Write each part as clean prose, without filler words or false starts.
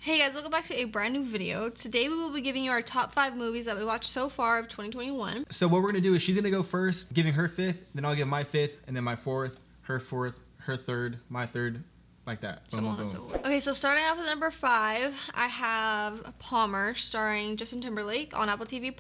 Hey guys, welcome back to a brand new video. Today we will be giving you our top 5 movies that we watched so far of 2021. So what we're gonna do is she's gonna go first, giving her 5th, then I'll give my 5th, and then my 4th, her 4th, her 3rd, my 3rd, like that. So on and so forth. Okay, so starting off with number 5, I have Palmer, starring Justin Timberlake on Apple TV+.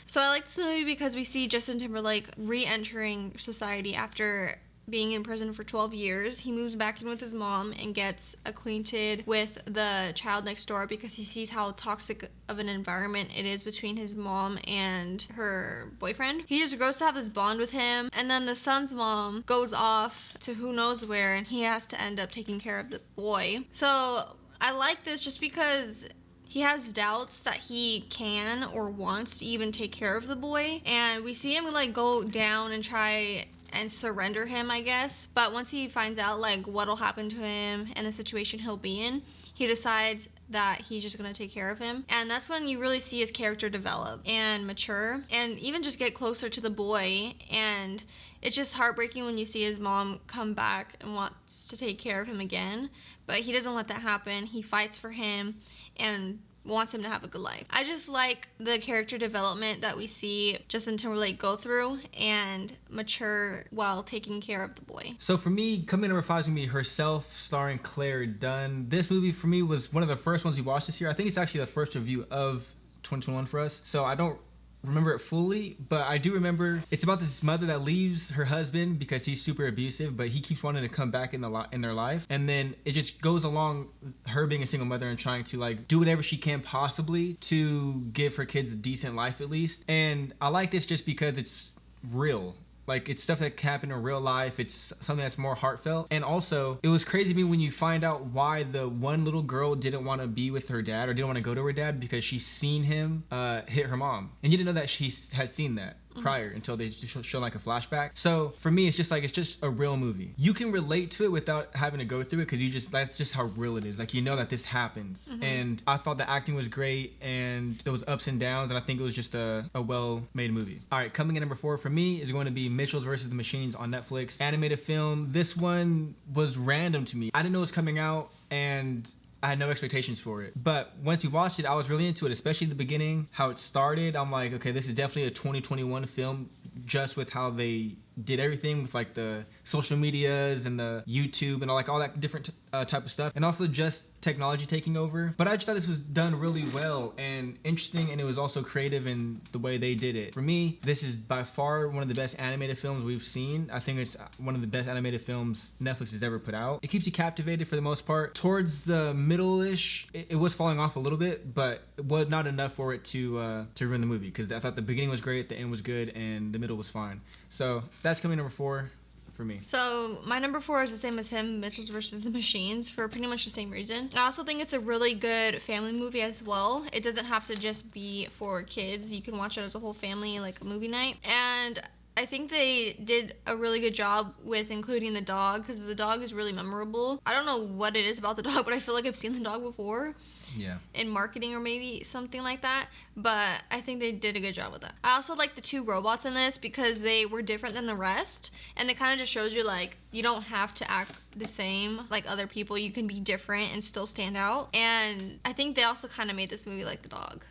So I like this movie because we see Justin Timberlake re-entering society after being in prison for 12 years. He moves back in with his mom and gets acquainted with the child next door because he sees how toxic of an environment it is between his mom and her boyfriend. He just grows to have this bond with him, and then the son's mom goes off to who knows where, and he has to end up taking care of the boy. So I like this just because he has doubts that he can or wants to even take care of the boy, and we see him like go down and try and surrender him, I guess. But once he finds out like what'll happen to him and the situation he'll be in, he decides that he's just gonna take care of him. And that's when you really see his character develop and mature and even just get closer to the boy. And it's just heartbreaking when you see his mom come back and wants to take care of him again, but he doesn't let that happen. He fights for him and wants him to have a good life. I just like the character development that we see Justin Timberlake go through and mature while taking care of the boy. So for me, coming number 5 is gonna be Herself, starring Claire Dunn. This movie for me was one of the first ones we watched this year. I think it's actually the first review of 2021 for us. So I don't remember it fully, but I do remember it's about this mother that leaves her husband because he's super abusive, but he keeps wanting to come back in their life, and then it just goes along her being a single mother and trying to like do whatever she can possibly to give her kids a decent life at least. And I like this just because it's real. Like, it's stuff that can happen in real life. It's something that's more heartfelt. And also, it was crazy to me when you find out why the one little girl didn't want to be with her dad or didn't want to go to her dad, because she's seen him hit her mom. And you didn't know that she had seen that prior until they just show like a flashback. So for me, it's just a real movie. You can relate to it without having to go through it, because that's just how real it is. Like, you know that this happens. And I thought the acting was great, and there was ups and downs, and I think it was just a well-made movie. All right, coming in number 4 for me is going to be Mitchells vs. the Machines on Netflix. Animated film. This one was random to me. I didn't know it was coming out, and I had no expectations for it. But once we watched it, I was really into it, especially the beginning, how it started. I'm like, okay, this is definitely a 2021 film, just with how they did everything with like the social medias and the YouTube and all that different type of stuff, and also just technology taking over. But I just thought this was done really well and interesting, and it was also creative in the way they did it. For me, this is by far one of the best animated films we've seen. I think it's one of the best animated films Netflix has ever put out. It keeps you captivated for the most part. Towards the middle-ish, it was falling off a little bit, but it was not enough for it to ruin the movie, because I thought the beginning was great, the end was good, and the middle was fine. So that's coming number 4 for me. So my number 4 is the same as him, Mitchells vs. the Machines, for pretty much the same reason. I also think it's a really good family movie as well. It doesn't have to just be for kids. You can watch it as a whole family, like a movie night. And I think they did a really good job with including the dog, because the dog is really memorable. I don't know what it is about the dog, but I feel like I've seen the dog before. Yeah. In marketing or maybe something like that, but I think they did a good job with that. I also like the 2 robots in this because they were different than the rest, and it kind of just shows you like you don't have to act the same like other people. You can be different and still stand out. And I think they also kind of made this movie like the dog.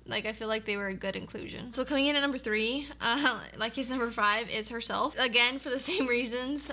Like, I feel like they were a good inclusion. So coming in at number 3, like his number 5, is Herself. Again, for the same reasons.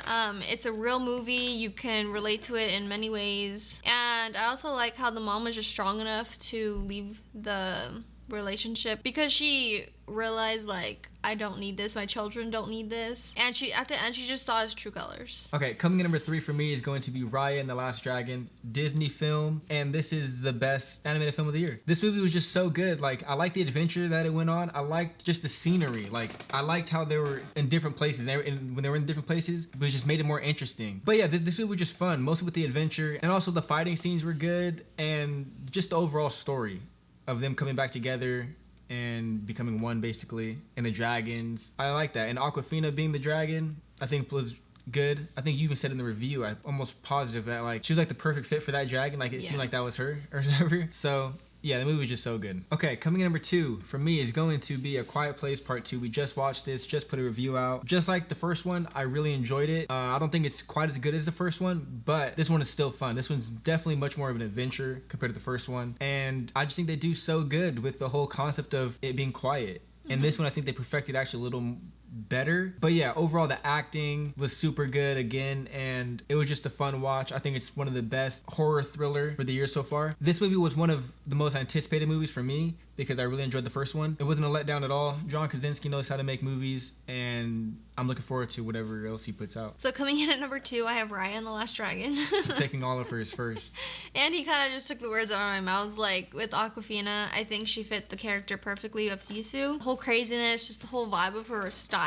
It's a real movie. You can relate to it in many ways. And I also like how the mom was just strong enough to leave the relationship because she realized, like, I don't need this, my children don't need this, and she at the end she just saw his true colors. Okay, coming in number 3 for me is going to be Raya and the Last Dragon, Disney film, and this is the best animated film of the year. This movie was just so good. Like, I liked the adventure that it went on. I liked just the scenery. Like, I liked how they were in different places, and when they were in different places, it just made it more interesting. But yeah, this movie was just fun, mostly with the adventure, and also the fighting scenes were good, and just the overall story of them coming back together and becoming one, basically, and the dragons. I like that. And Awkwafina being the dragon, I think was good. I think you even said in the review, I'm almost positive that like she was like the perfect fit for that dragon. Like, it seemed like that was her or whatever. So Yeah, the movie was just so good. Okay, coming in number 2 for me is going to be A Quiet Place Part 2. We just watched this, just put a review out. Just like the first one, I really enjoyed it. I don't think it's quite as good as the first one, but this one is still fun. This one's definitely much more of an adventure compared to the first one. And I just think they do so good with the whole concept of it being quiet. And this one, I think they perfected actually a little better. But yeah, overall the acting was super good again, and it was just a fun watch. I think it's one of the best horror thriller for the year so far. This movie was one of the most anticipated movies for me because I really enjoyed the first one. It wasn't a letdown at all. John Krasinski knows how to make movies, and I'm looking forward to whatever else he puts out. So coming in at number 2, I have Raya and the Last Dragon. Taking all of hers first. And he kind of just took the words out of my mouth. Like with Awkwafina, I think she fit the character perfectly of Sisu. The whole craziness, just the whole vibe of her style.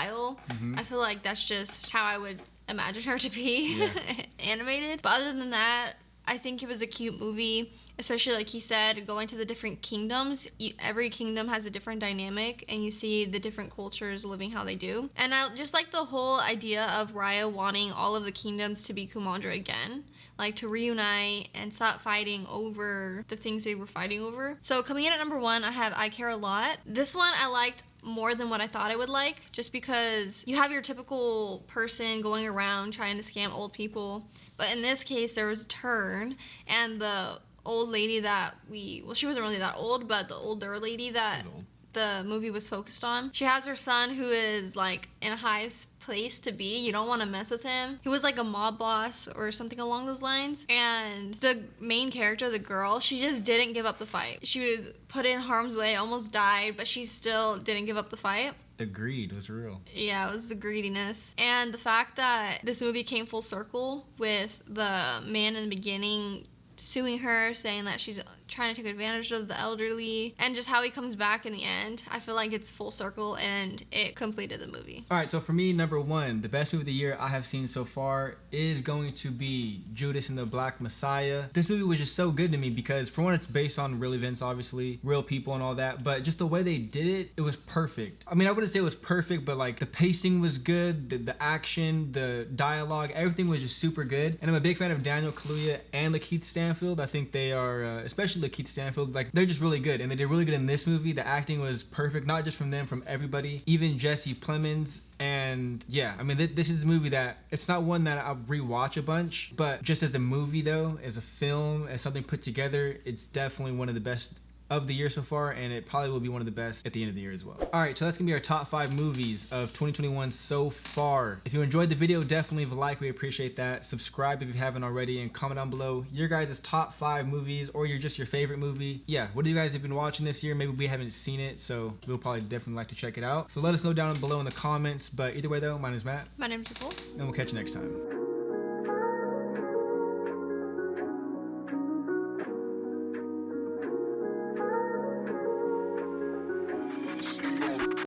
I feel like that's just how I would imagine her to be animated. But other than that, I think it was a cute movie. Especially like he said, going to the different kingdoms. Every kingdom has a different dynamic, and you see the different cultures living how they do. And I just like the whole idea of Raya wanting all of the kingdoms to be Kumandra again. Like to reunite and stop fighting over the things they were fighting over. So coming in at number 1, I have I Care a Lot. This one I liked more than what I thought I would like, just because you have your typical person going around trying to scam old people. But in this case, there was a turn, and the old lady that she wasn't really that old, but the older lady that the movie was focused on, she has her son who is like in a high place to be. You don't want to mess with him. He was like a mob boss or something along those lines. And the main character, the girl, she just didn't give up the fight. She was put in harm's way, almost died, but she still didn't give up the fight. The greed was real. Yeah, it was the greediness. And the fact that this movie came full circle with the man in the beginning suing her, saying that she's trying to take advantage of the elderly, and just how he comes back in the end. I feel like it's full circle, and it completed the movie. All right, so for me, number 1, the best movie of the year I have seen so far is going to be Judas and the Black Messiah. This movie was just so good to me because, for one, it's based on real events, obviously, real people and all that, but just the way they did it, it was perfect. I mean, I wouldn't say it was perfect, but like the pacing was good, the action, the dialogue, everything was just super good. And I'm a big fan of Daniel Kaluuya and Lakeith Stanfield. I think they are, especially Lakeith Stanfield, like they're just really good, and they did really good in this movie. The acting was perfect, not just from them, from everybody, even Jesse Plemons. And yeah, I mean, this is a movie that, it's not one that I'll rewatch a bunch, but just as a movie though, as a film, as something put together, it's definitely one of the best of the year so far, and it probably will be one of the best at the end of the year as well. All right, so that's gonna be our top 5 movies of 2021 so far. If you enjoyed the video, definitely leave a like, we appreciate that. Subscribe if you haven't already, and comment down below your guys' top 5 movies, or just your favorite movie. Yeah, what do you guys have been watching this year? Maybe we haven't seen it, so we'll probably definitely like to check it out. So let us know down below in the comments, but either way though, my name is Matt. My name's Nicole. And we'll catch you next time.